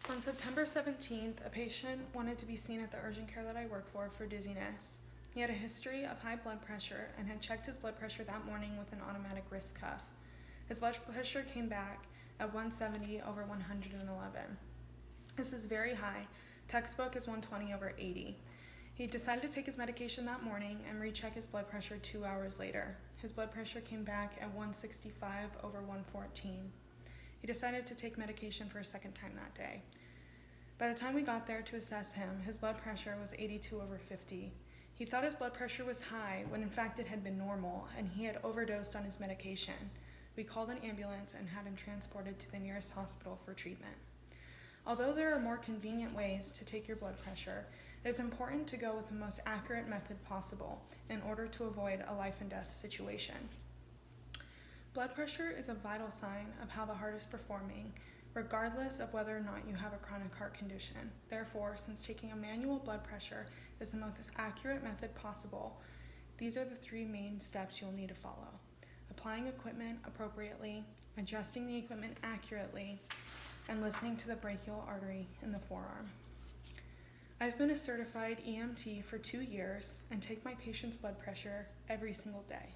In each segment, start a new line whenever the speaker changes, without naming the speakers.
On September 17th, a patient wanted to be seen at the urgent care that I work for dizziness. He had a history of high blood pressure and had checked his blood pressure that morning with an automatic wrist cuff. His blood pressure came back at 170 over 111. This is very high. Textbook is 120 over 80. He decided to take his medication that morning and recheck his blood pressure 2 hours later. His blood pressure came back at 165 over 114. He decided to take medication for a second time that day. By the time we got there to assess him, his blood pressure was 82 over 50. He thought his blood pressure was high when in fact it had been normal and he had overdosed on his medication. We called an ambulance and had him transported to the nearest hospital for treatment. Although there are more convenient ways to take your blood pressure, it is important to go with the most accurate method possible in order to avoid a life and death situation. Blood pressure is a vital sign of how the heart is performing, regardless of whether or not you have a chronic heart condition. Therefore, since taking a manual blood pressure is the most accurate method possible, these are the 3 main steps you'll need to follow: applying equipment appropriately, adjusting the equipment accurately, and listening to the brachial artery in the forearm. I've been a certified EMT for 2 years and take my patient's blood pressure every single day.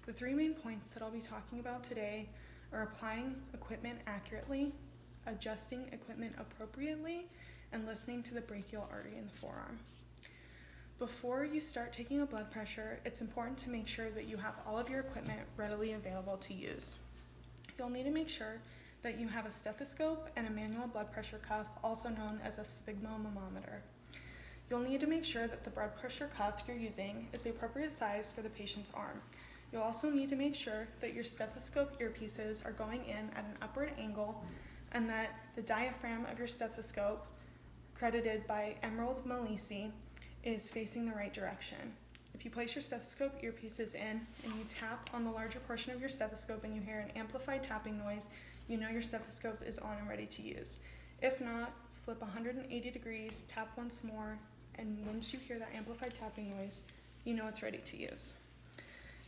The 3 main points that I'll be talking about today are applying equipment accurately, adjusting equipment appropriately, and listening to the brachial artery in the forearm. Before you start taking a blood pressure, it's important to make sure that you have all of your equipment readily available to use. You'll need to make sure that you have a stethoscope and a manual blood pressure cuff, also known as a sphygmomanometer. You'll need to make sure that the blood pressure cuff you're using is the appropriate size for the patient's arm. You'll also need to make sure that your stethoscope earpieces are going in at an upward angle and that the diaphragm of your stethoscope, credited by Emerald Malisi, is facing the right direction. If you place your stethoscope earpieces in and you tap on the larger portion of your stethoscope and you hear an amplified tapping noise, you know your stethoscope is on and ready to use. If not, flip 180 degrees, tap once more, and once you hear that amplified tapping noise, you know it's ready to use.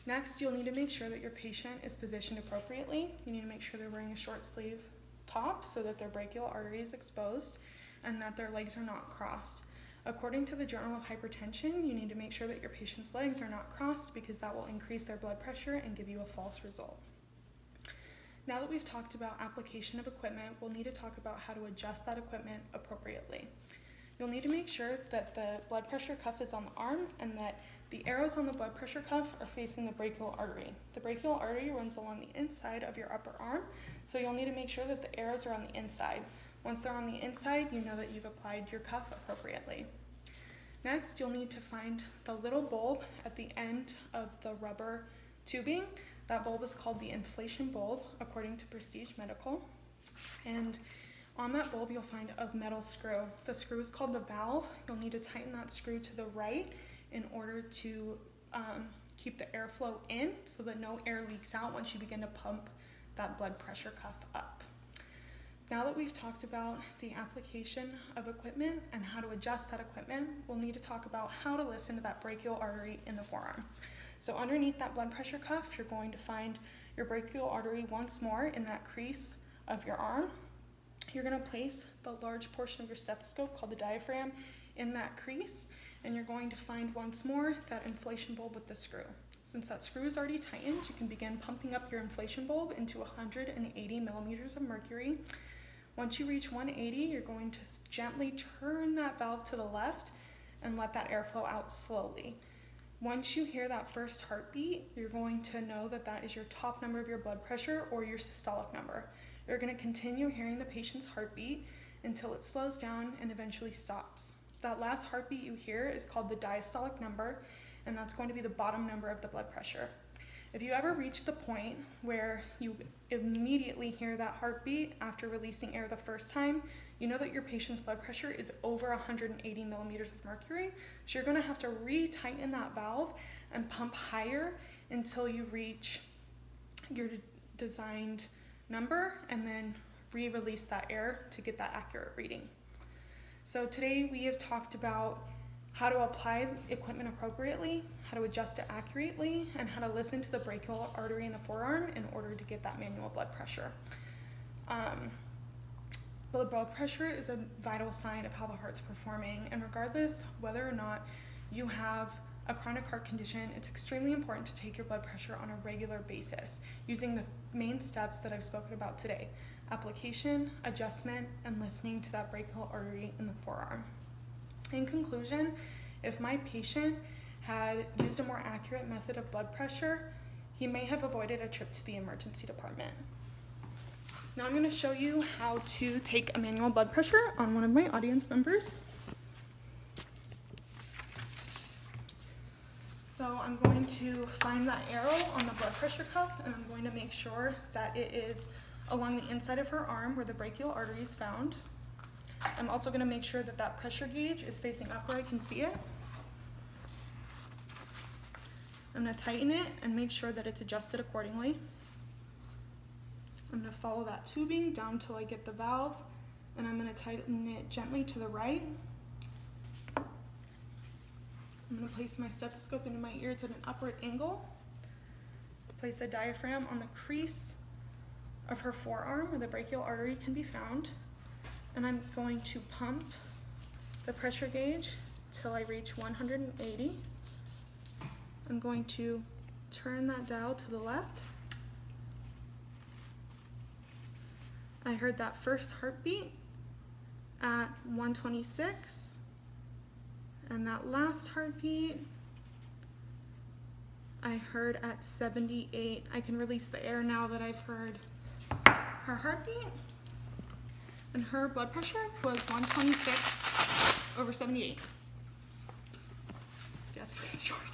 Next, you'll need to make sure that your patient is positioned appropriately. You need to make sure they're wearing a short sleeve top so that their brachial artery is exposed and that their legs are not crossed. According to the Journal of Hypertension, you need to make sure that your patient's legs are not crossed because that will increase their blood pressure and give you a false result. Now that we've talked about application of equipment, we'll need to talk about how to adjust that equipment appropriately. You'll need to make sure that the blood pressure cuff is on the arm and that the arrows on the blood pressure cuff are facing the brachial artery. The brachial artery runs along the inside of your upper arm, so you'll need to make sure that the arrows are on the inside. Once they're on the inside, you know that you've applied your cuff appropriately. Next, you'll need to find the little bulb at the end of the rubber tubing. That bulb is called the inflation bulb, according to Prestige Medical. And on that bulb, you'll find a metal screw. The screw is called the valve. You'll need to tighten that screw to the right in order to keep the airflow in so that no air leaks out once you begin to pump that blood pressure cuff up. Now that we've talked about the application of equipment and how to adjust that equipment, we'll need to talk about how to listen to that brachial artery in the forearm. So underneath that blood pressure cuff, you're going to find your brachial artery once more in that crease of your arm. You're going to place the large portion of your stethoscope called the diaphragm in that crease, and you're going to find once more that inflation bulb with the screw. Since that screw is already tightened, you can begin pumping up your inflation bulb into 180 millimeters of mercury. Once you reach 180, you're going to gently turn that valve to the left and let that air flow out slowly. Once you hear that first heartbeat, you're going to know that that is your top number of your blood pressure or your systolic number. You're going to continue hearing the patient's heartbeat until it slows down and eventually stops. That last heartbeat you hear is called the diastolic number, and that's going to be the bottom number of the blood pressure. If you ever reach the point where you immediately hear that heartbeat after releasing air the first time, you know that your patient's blood pressure is over 180 millimeters of mercury. So you're going to have to re-tighten that valve and pump higher until you reach your designed number and then re-release that air to get that accurate reading. So today we have talked about how to apply equipment appropriately, how to adjust it accurately, and how to listen to the brachial artery in the forearm in order to get that manual blood pressure. blood pressure is a vital sign of how the heart's performing, and regardless whether or not you have a chronic heart condition, it's extremely important to take your blood pressure on a regular basis using the main steps that I've spoken about today: application, adjustment, and listening to that brachial artery in the forearm. In conclusion, if my patient had used a more accurate method of blood pressure, he may have avoided a trip to the emergency department. Now I'm going to show you how to take a manual blood pressure on one of my audience members. So I'm going to find that arrow on the blood pressure cuff, and I'm going to make sure that it is along the inside of her arm where the brachial artery is found. I'm also going to make sure that that pressure gauge is facing up where I can see it. I'm going to tighten it and make sure that it's adjusted accordingly. I'm going to follow that tubing down till I get the valve, and I'm going to tighten it gently to the right. I'm going to place my stethoscope into my ears at an upward angle. Place a diaphragm on the crease of her forearm where the brachial artery can be found. And I'm going to pump the pressure gauge till I reach 180. I'm going to turn that dial to the left. I heard that first heartbeat at 126, and that last heartbeat I heard at 78. I can release the air now that I've heard her heartbeat, and her blood pressure was 126/78. Yes, please, George.